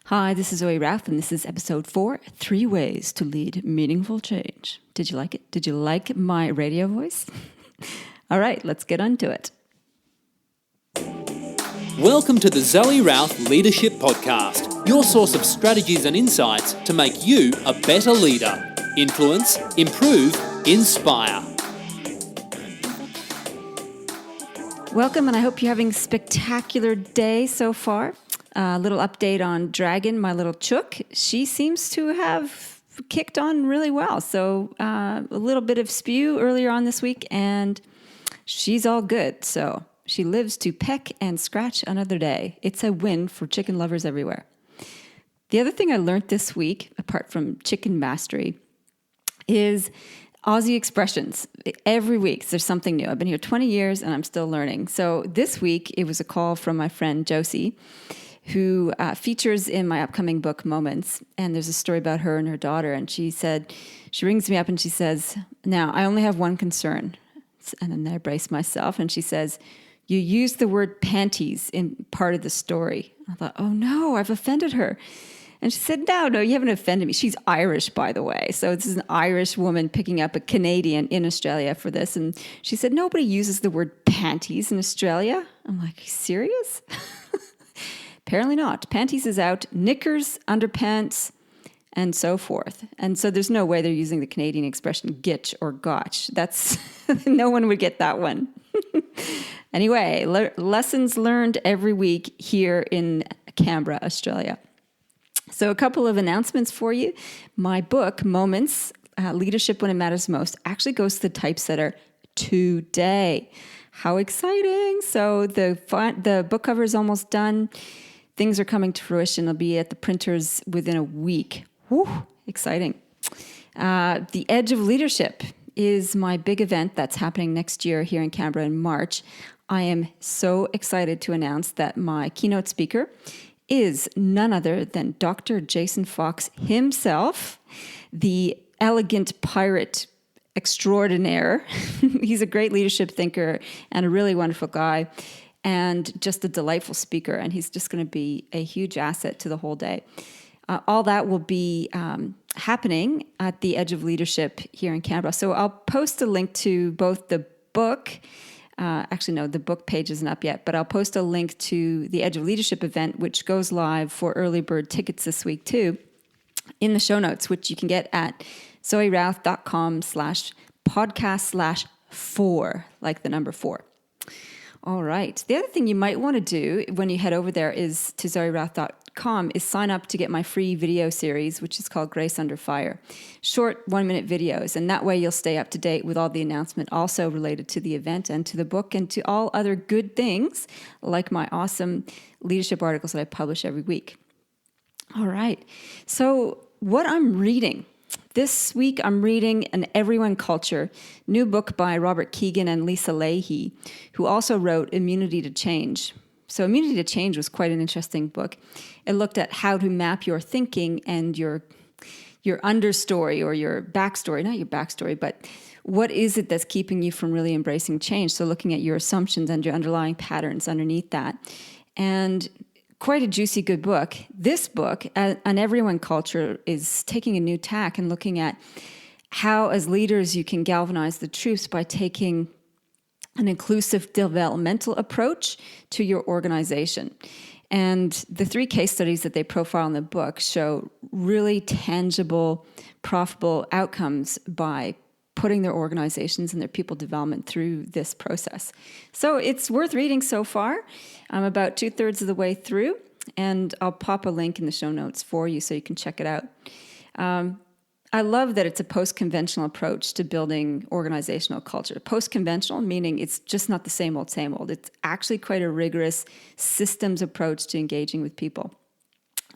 Hi, this is Zoe Routh, and this is episode 4, 3 Ways to Lead Meaningful Change. Did you like it? Did you like my radio voice? All right, let's get on to it. Welcome to the Zoe Routh Leadership Podcast, your source of strategies and insights to make you a better leader. Influence, improve, inspire. Welcome, and I hope you're having a spectacular day so far. A little update on Dragon, my little chook. She seems to have kicked on really well. So a little bit of spew earlier on this week, and she's all good. So she lives to peck and scratch another day. It's a win for chicken lovers everywhere. The other thing I learned this week, apart from chicken mastery, is Aussie expressions. Every week there's something new. I've been here 20 years and I'm still learning. So this week it was a call from my friend Josie, who features in my upcoming book, Moments. And there's a story about her and her daughter. And she rings me up and she says, now, I only have one concern. And then I brace myself. And she says, you used the word panties in part of the story. I thought, oh no, I've offended her. And she said, no, you haven't offended me. She's Irish, by the way. So this is an Irish woman picking up a Canadian in Australia for this. And she said, nobody uses the word panties in Australia. I'm like, are you serious? Apparently not. Panties is out, knickers, underpants, and so forth. And so there's no way they're using the Canadian expression gitch or gotch. That's no one would get that one. Anyway, lessons learned every week here in Canberra, Australia. So a couple of announcements for you. My book, Moments, Leadership When It Matters Most, actually goes to the typesetter today. How exciting. So the book cover is almost done. Things are coming to fruition. They'll be at the printers within a week. Whew, exciting. The Edge of Leadership is my big event that's happening next year here in Canberra in March. I am so excited to announce that my keynote speaker is none other than Dr. Jason Fox himself, the elegant pirate extraordinaire. He's a great leadership thinker and a really wonderful guy, and just a delightful speaker, and he's just going to be a huge asset to the whole day. All that will be happening at the Edge of Leadership here in Canberra. So I'll post a link to both the book. Actually, no, the book page isn't up yet, but I'll post a link to the Edge of Leadership event, which goes live for early bird tickets this week too, in the show notes, which you can get at zoerouth.com/podcast/4, like the number 4. All right. The other thing you might want to do when you head over there is to zoerouth.com is sign up to get my free video series, which is called Grace Under Fire. Short 1-minute videos. And that way you'll stay up to date with all the announcement also related to the event and to the book and to all other good things like my awesome leadership articles that I publish every week. All right. So what I'm reading. This week, I'm reading An Everyone Culture, new book by Robert Keegan and Lisa Leahy, who also wrote Immunity to Change. So Immunity to Change was quite an interesting book. It looked at how to map your thinking and your understory or your backstory, not your backstory, but what is it that's keeping you from really embracing change? So looking at your assumptions and your underlying patterns underneath that. And quite a juicy, good book. This book, An Everyone Culture, is taking a new tack and looking at how, as leaders, you can galvanize the troops by taking an inclusive developmental approach to your organization. And the 3 case studies that they profile in the book show really tangible, profitable outcomes by putting their organizations and their people development through this process. So it's worth reading so far. I'm about 2/3 of the way through, and I'll pop a link in the show notes for you so you can check it out. I love that it's a post-conventional approach to building organizational culture. Post-conventional, meaning it's just not the same old, same old. It's actually quite a rigorous systems approach to engaging with people.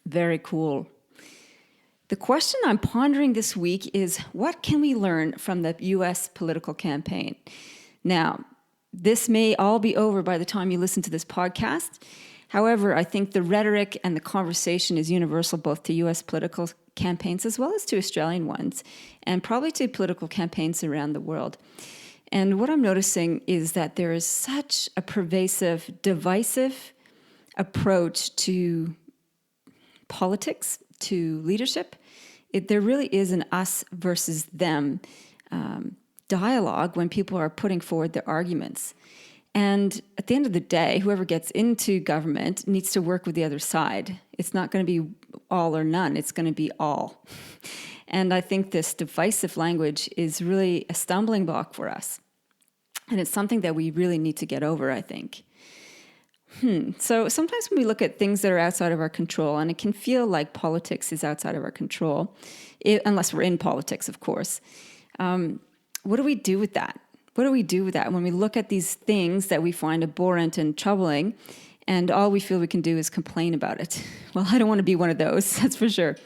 Very cool. The question I'm pondering this week is, what can we learn from the U.S. political campaign? Now, this may all be over by the time you listen to this podcast. However, I think the rhetoric and the conversation is universal both to U.S. political campaigns as well as to Australian ones, and probably to political campaigns around the world. And what I'm noticing is that there is such a pervasive, divisive approach to politics to leadership, there really is an us versus them dialogue when people are putting forward their arguments. And at the end of the day, whoever gets into government needs to work with the other side. It's not going to be all or none. It's going to be all. And I think this divisive language is really a stumbling block for us. And it's something that we really need to get over, I think. So sometimes when we look at things that are outside of our control, and it can feel like politics is outside of our control, unless we're in politics, of course, what do we do with that? What do we do with that when we look at these things that we find abhorrent and troubling, and all we feel we can do is complain about it? Well, I don't want to be one of those, that's for sure.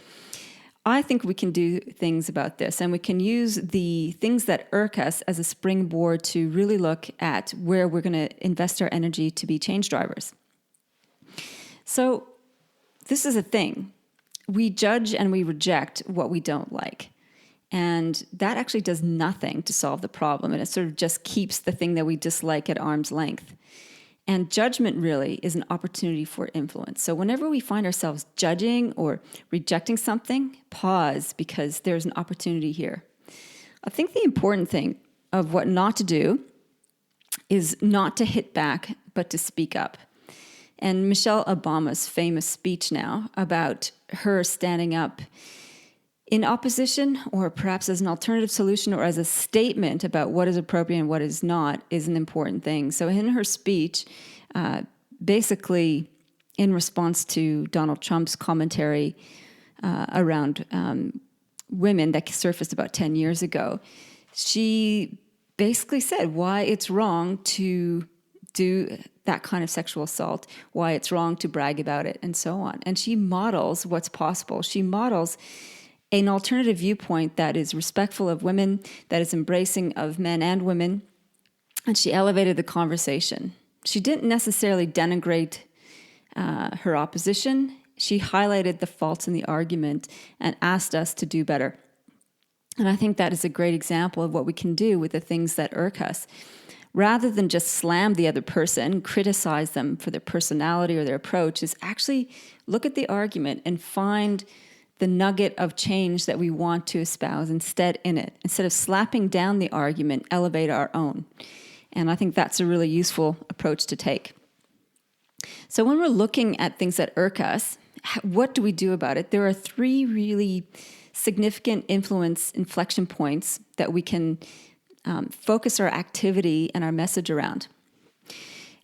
I think we can do things about this, and we can use the things that irk us as a springboard to really look at where we're going to invest our energy to be change drivers. So this is a thing. We judge and we reject what we don't like. And that actually does nothing to solve the problem. And it sort of just keeps the thing that we dislike at arm's length. And judgment really is an opportunity for influence. So whenever we find ourselves judging or rejecting something, pause, because there's an opportunity here. I think the important thing of what not to do is not to hit back, but to speak up. And Michelle Obama's famous speech now about her standing up in opposition, or perhaps as an alternative solution, or as a statement about what is appropriate and what is not, is an important thing. So in her speech, basically in response to Donald Trump's commentary around women that surfaced about 10 years ago, she basically said why it's wrong to do that kind of sexual assault, why it's wrong to brag about it, and so on. And she models what's possible. She models an alternative viewpoint that is respectful of women, that is embracing of men and women, and she elevated the conversation. She didn't necessarily denigrate her opposition. She highlighted the faults in the argument and asked us to do better. And I think that is a great example of what we can do with the things that irk us. Rather than just slam the other person, criticize them for their personality or their approach, is actually look at the argument and find the nugget of change that we want to espouse instead in it. Instead of slapping down the argument, elevate our own. And I think that's a really useful approach to take. So when we're looking at things that irk us, what do we do about it? There are three really significant inflection points that we can focus our activity and our message around.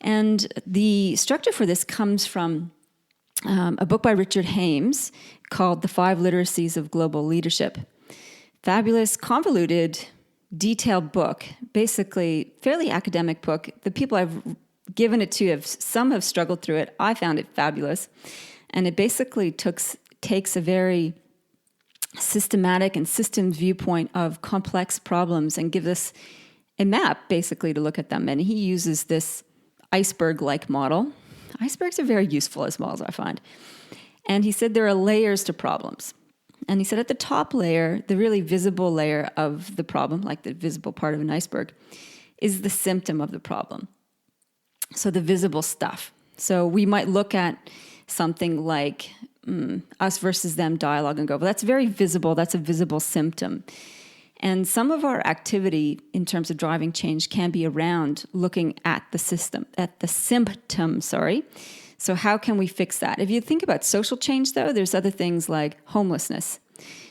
And the structure for this comes from a book by Richard Hames called The 5 Literacies of Global Leadership. Fabulous, convoluted, detailed book, basically fairly academic book. The people I've given it to, some have struggled through it. I found it fabulous. And it basically takes a very systematic and systems viewpoint of complex problems and gives us a map, basically, to look at them. And he uses this iceberg-like model. Icebergs are very useful as models, I find. And he said there are layers to problems. And he said at the top layer, the really visible layer of the problem, like the visible part of an iceberg, is the symptom of the problem. So the visible stuff. So we might look at something like us versus them dialogue and go, well, that's very visible. That's a visible symptom. And some of our activity in terms of driving change can be around looking at the symptom. So how can we fix that? If you think about social change, though, there's other things like homelessness.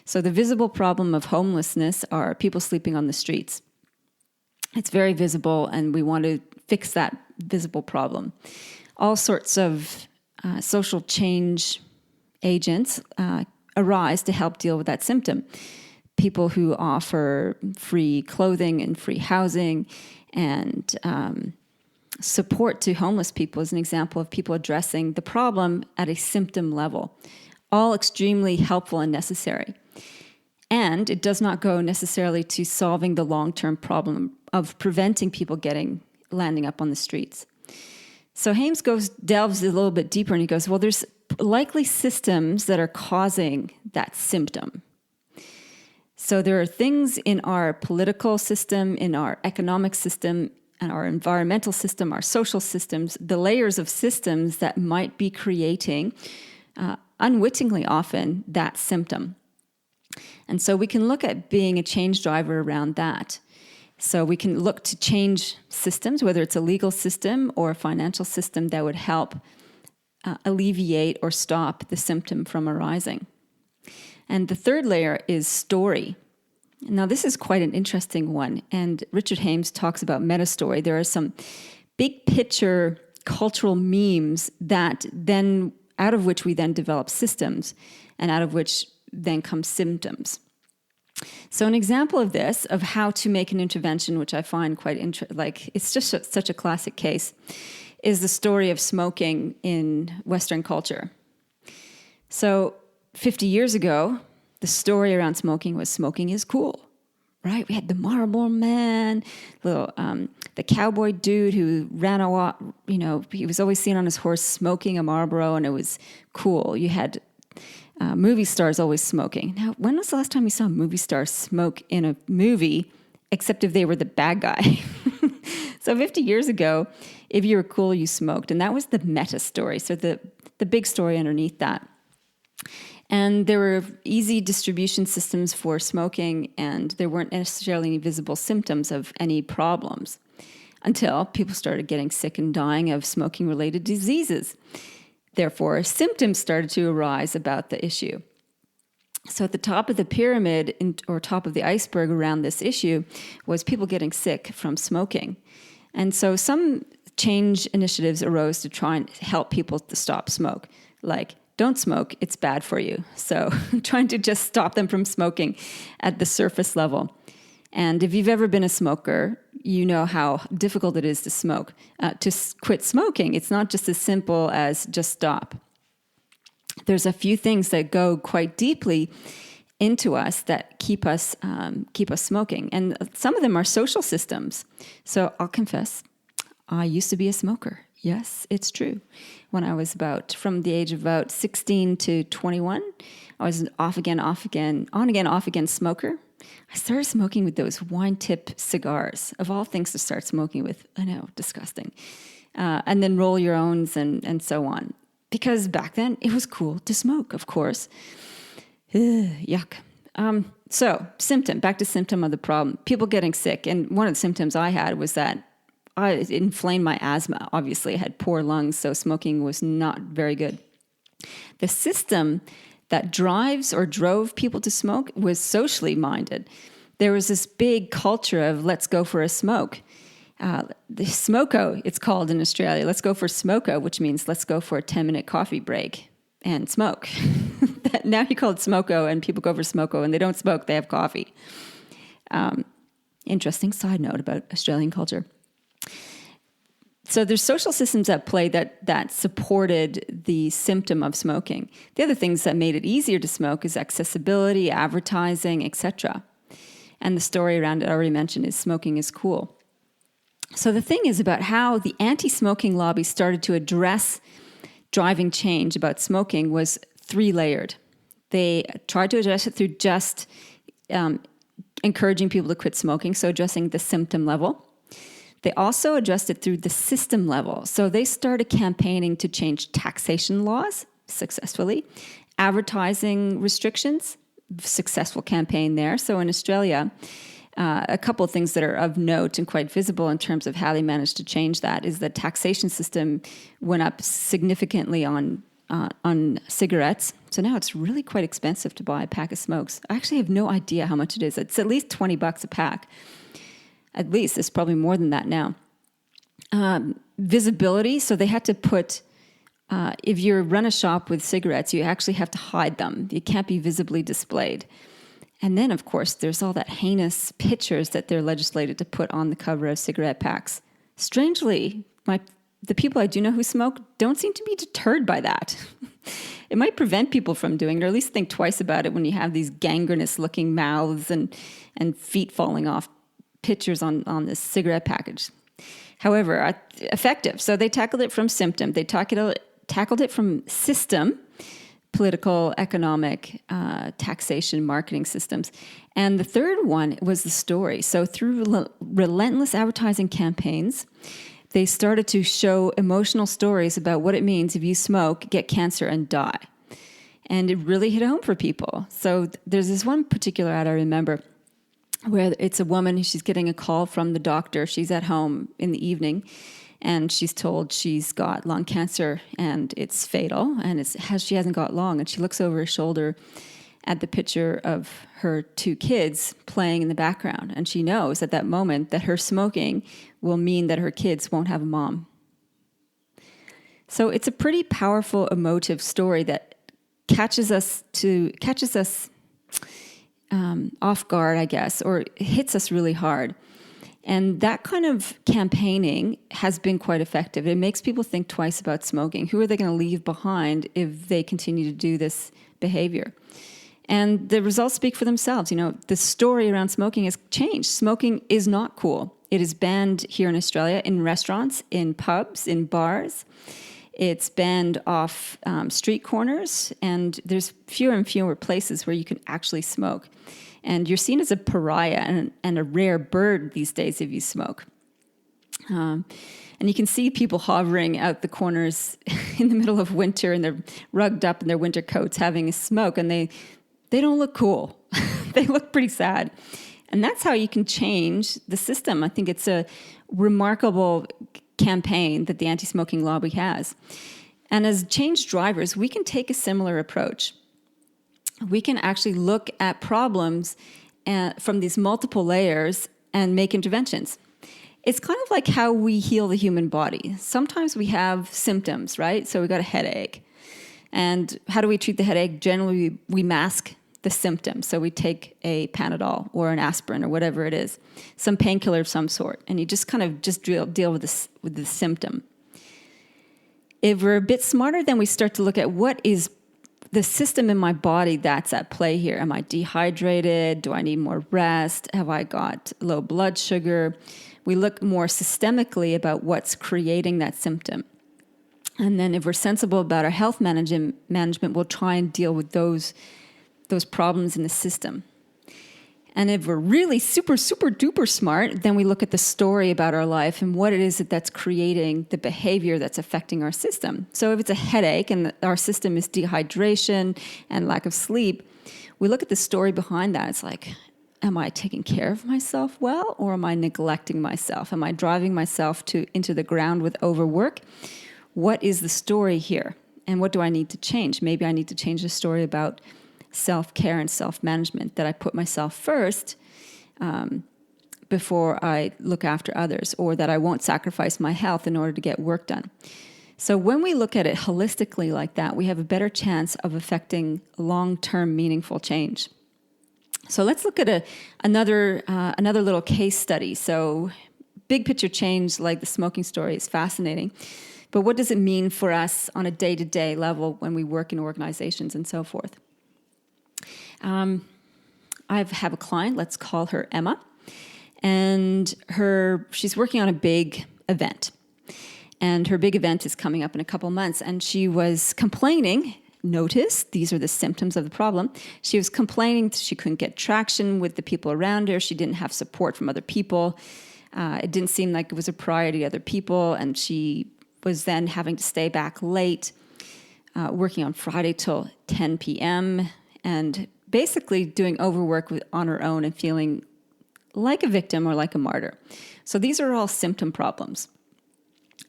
So the visible problem of homelessness are people sleeping on the streets. It's very visible, and we want to fix that visible problem. All sorts of social change agents arise to help deal with that symptom. People who offer free clothing and free housing and support to homeless people is an example of people addressing the problem at a symptom level. All extremely helpful and necessary. And it does not go necessarily to solving the long-term problem of preventing people landing up on the streets. So Hames delves a little bit deeper, and he goes, well, there's likely systems that are causing that symptom. So there are things in our political system, in our economic system, and our environmental system, our social systems, the layers of systems that might be creating unwittingly often that symptom. And so we can look at being a change driver around that. So we can look to change systems, whether it's a legal system or a financial system that would help alleviate or stop the symptom from arising. And the third layer is story. Now, this is quite an interesting one. And Richard Hames talks about meta-story. There are some big picture cultural memes that then, out of which we then develop systems, and out of which then come symptoms. So an example of this, of how to make an intervention, which I find quite it's just such a classic case, is the story of smoking in Western culture. So 50 years ago, the story around smoking is cool, right? We had the Marlboro Man, the cowboy dude who ran a lot, he was always seen on his horse smoking a Marlboro, and it was cool. You had movie stars always smoking. Now, when was the last time you saw a movie star smoke in a movie, except if they were the bad guy? So 50 years ago, if you were cool, you smoked. And that was the meta story, so the big story underneath that. And there were easy distribution systems for smoking, and there weren't necessarily any visible symptoms of any problems until people started getting sick and dying of smoking-related diseases. Therefore, symptoms started to arise about the issue. So at the top of the pyramid, or top of the iceberg around this issue, was people getting sick from smoking. And so some change initiatives arose to try and help people to stop smoke, like, don't smoke, it's bad for you. So trying to just stop them from smoking at the surface level. And if you've ever been a smoker, you know how difficult it is to smoke. To quit smoking, it's not just as simple as just stop. There's a few things that go quite deeply into us that keep us smoking. And some of them are social systems. So I'll confess, I used to be a smoker. Yes, it's true. When I was from the age of about 16 to 21, I was an on again, off again smoker. I started smoking with those wine tip cigars, of all things to start smoking with. I know, disgusting. And then roll your owns and so on. Because back then, it was cool to smoke, of course. Yuck. So, back to symptom of the problem. People getting sick. And one of the symptoms I had was that it inflamed my asthma. Obviously, I had poor lungs, so smoking was not very good. The system that drove people to smoke was socially minded. There was this big culture of let's go for a smoke. The smoko, it's called in Australia. Let's go for smoko, which means let's go for a 10-minute coffee break and smoke. Now you call it smoko, and people go for smoko, and they don't smoke, they have coffee. Interesting side note about Australian culture. So there's social systems at play that supported the symptom of smoking. The other things that made it easier to smoke is accessibility, advertising, etc. And the story around it I already mentioned is smoking is cool. So the thing is about how the anti-smoking lobby started to address driving change about smoking was three-layered. They tried to address it through just encouraging people to quit smoking, so addressing the symptom level. They also addressed it through the system level. So they started campaigning to change taxation laws successfully, advertising restrictions, successful campaign there. So in Australia, a couple of things that are of note and quite visible in terms of how they managed to change that is the taxation system went up significantly on cigarettes. So now it's really quite expensive to buy a pack of smokes. I actually have no idea how much it is. It's at least $20 a pack. At least it's probably more than that now. Visibility. So they had to put, if you run a shop with cigarettes, you actually have to hide them. You can't be visibly displayed. And then, of course, there's all that heinous pictures that they're legislated to put on the cover of cigarette packs. Strangely, the people I do know who smoke don't seem to be deterred by that. It might prevent people from doing it, or at least think twice about it when you have these gangrenous-looking mouths and feet falling off pictures on this cigarette package. However, effective. So they tackled it from symptom. They tackled it from system, political, economic, taxation, marketing systems. And the third one was the story. So through relentless advertising campaigns, they started to show emotional stories about what it means if you smoke, get cancer, and die. And it really hit home for people. So there's this one particular ad I remember where it's a woman, she's getting a call from the doctor. She's at home in the evening, and she's told she's got lung cancer and it's fatal, and she hasn't got long. And she looks over her shoulder at the picture of her 2 kids playing in the background. And she knows at that moment that her smoking will mean that her kids won't have a mom. So it's a pretty powerful, emotive story that catches us off guard, I guess, or hits us really hard. And that kind of campaigning has been quite effective. It makes people think twice about smoking. Who are they going to leave behind if they continue to do this behavior? And the results speak for themselves. The story around smoking has changed. Smoking is not cool. It is banned here in Australia in restaurants, in pubs, in bars. It's banned off street corners, and there's fewer and fewer places where you can actually smoke. And you're seen as a pariah and a rare bird these days if you smoke. And you can see people hovering out the corners in the middle of winter, and they're rugged up in their winter coats having a smoke, and they don't look cool. They look pretty sad. And that's how you can change the system. I think it's a remarkable campaign that the anti-smoking lobby has. And as change drivers, we can take a similar approach. We can actually look at problems from these multiple layers and make interventions. It's kind of like how we heal the human body. Sometimes we have symptoms, right? So we got a headache. And how do we treat the headache? Generally, we mask the symptom. So we take a Panadol or an aspirin or whatever it is, some painkiller of some sort, and you just kind of deal with the symptom. If we're a bit smarter, then we start to look at what is the system in my body that's at play here. Am I dehydrated? Do I need more rest? Have I got low blood sugar? We look more systemically about what's creating that symptom. And then if we're sensible about our health management, we'll try and deal with those problems in the system. And if we're really super, super duper smart, then we look at the story about our life and what it is that's creating the behavior that's affecting our system. So if it's a headache and our system is dehydration and lack of sleep, we look at the story behind that. It's like, am I taking care of myself well, or am I neglecting myself? Am I driving myself into the ground with overwork? What is the story here? And what do I need to change? Maybe I need to change the story about self-care and self-management, that I put myself first before I look after others, or that I won't sacrifice my health in order to get work done. So when we look at it holistically like that, we have a better chance of affecting long-term meaningful change. So let's look at another little case study. So big picture change, like the smoking story, is fascinating. But what does it mean for us on a day-to-day level when we work in organizations and so forth? I have a client, let's call her Emma, and she's working on a big event. And her big event is coming up in a couple months, and she was complaining. Notice, these are the symptoms of the problem. She was complaining she couldn't get traction with the people around her. She didn't have support from other people. It didn't seem like it was a priority to other people, and she was then having to stay back late, working on Friday till 10 p.m., and basically doing overwork on her own and feeling like a victim or like a martyr. So these are all symptom problems.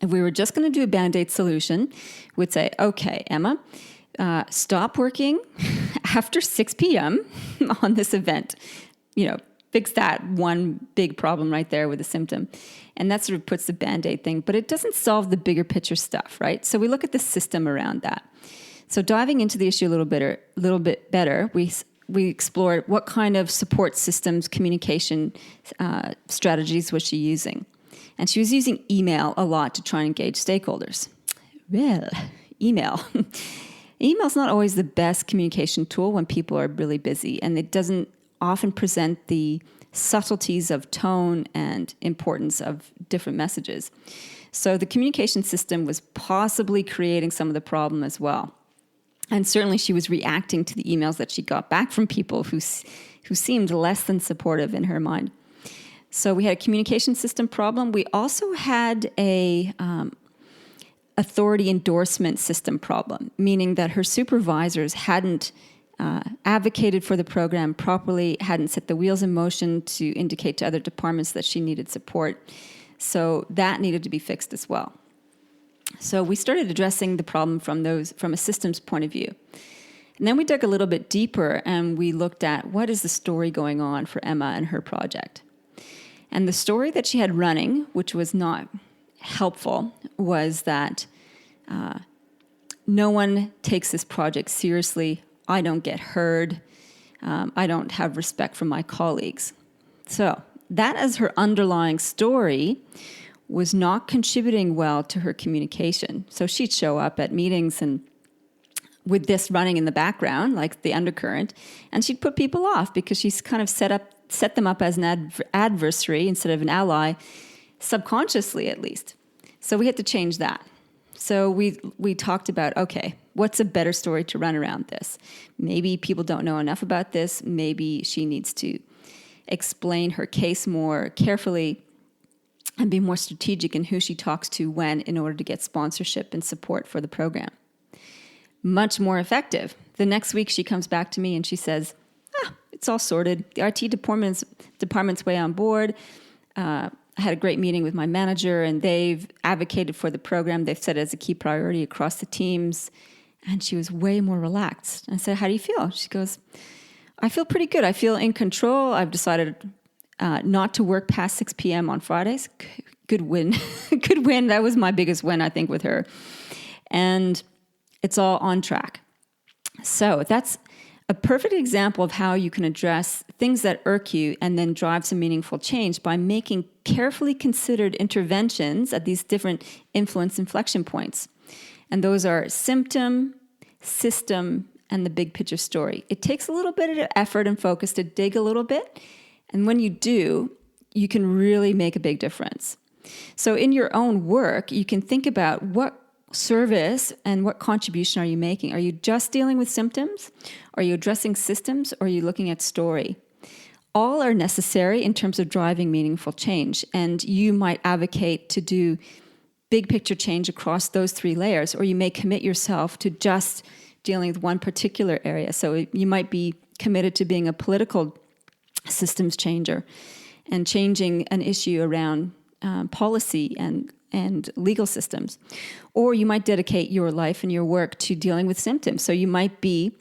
If we were just going to do a Band-Aid solution, we'd say, okay, Emma, stop working after 6 p.m. on this event. Fix that one big problem right there with a symptom. And that sort of puts the Band-Aid thing, but it doesn't solve the bigger picture stuff, right? So we look at the system around that. So diving into the issue a little bit better, we explored what kind of support systems, communication strategies was she using. And she was using email a lot to try and engage stakeholders. Well, email. Email's not always the best communication tool when people are really busy, and it doesn't often present the subtleties of tone and importance of different messages. So the communication system was possibly creating some of the problem as well. And certainly she was reacting to the emails that she got back from people who seemed less than supportive in her mind. So we had a communication system problem. We also had authority endorsement system problem, meaning that her supervisors hadn't advocated for the program properly, hadn't set the wheels in motion to indicate to other departments that she needed support. So that needed to be fixed as well. So we started addressing the problem from a systems point of view. And then we dug a little bit deeper and we looked at what is the story going on for Emma and her project. And the story that she had running, which was not helpful, was that no one takes this project seriously. I don't get heard. I don't have respect for my colleagues. So that as her underlying story was not contributing well to her communication. So she'd show up at meetings and with this running in the background, like the undercurrent, and she'd put people off because she's kind of set them up as an adversary instead of an ally, subconsciously at least. So we had to change that. So we talked about, okay, what's a better story to run around this? Maybe people don't know enough about this. Maybe she needs to explain her case more carefully and be more strategic in who she talks to when in order to get sponsorship and support for the program. Much more effective. The next week she comes back to me and she says, it's all sorted. The RT department's way on board. I had a great meeting with my manager and they've advocated for the program. They've set it as a key priority across the teams. And she was way more relaxed. I said, how do you feel? She goes, I feel pretty good. I feel in control. I've decided not to work past 6 p.m. on Fridays. Good win. Good win. That was my biggest win, I think, with her. And it's all on track. So that's a perfect example of how you can address things that irk you and then drive some meaningful change by making carefully considered interventions at these different influence inflection points. And those are symptom, system, and the big picture story. It takes a little bit of effort and focus to dig a little bit. And when you do, you can really make a big difference. So in your own work, you can think about what service and what contribution are you making? Are you just dealing with symptoms? Are you addressing systems? Or are you looking at story? All are necessary in terms of driving meaningful change. And you might advocate to do big picture change across those 3 layers, or you may commit yourself to just dealing with one particular area. So you might be committed to being a political systems changer and changing an issue around policy and legal systems. Or you might dedicate your life and your work to dealing with symptoms. So you might be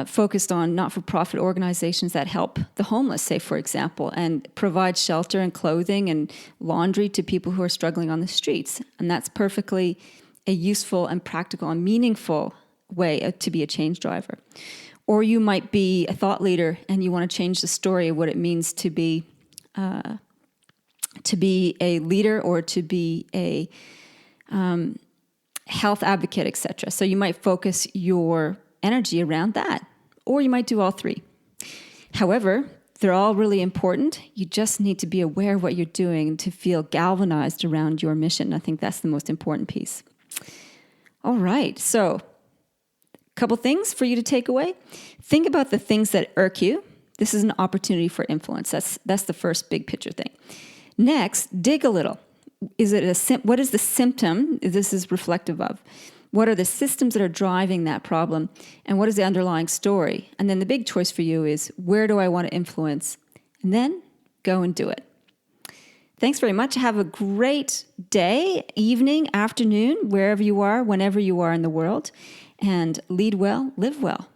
focused on not-for-profit organizations that help the homeless, say, for example, and provide shelter and clothing and laundry to people who are struggling on the streets. And that's perfectly a useful and practical and meaningful way to be a change driver. Or you might be a thought leader and you want to change the story of what it means to be a leader or to be a health advocate, etc. So you might focus your energy around that, or you might do all 3. However, they're all really important. You just need to be aware of what you're doing to feel galvanized around your mission. I think that's the most important piece. All right, so a couple things for you to take away. Think about the things that irk you. This is an opportunity for influence. That's the first big picture thing. Next, dig a little. What is the symptom this is reflective of? What are the systems that are driving that problem? And what is the underlying story? And then the big choice for you is, where do I want to influence? And then go and do it. Thanks very much. Have a great day, evening, afternoon, wherever you are, whenever you are in the world. And lead well, live well.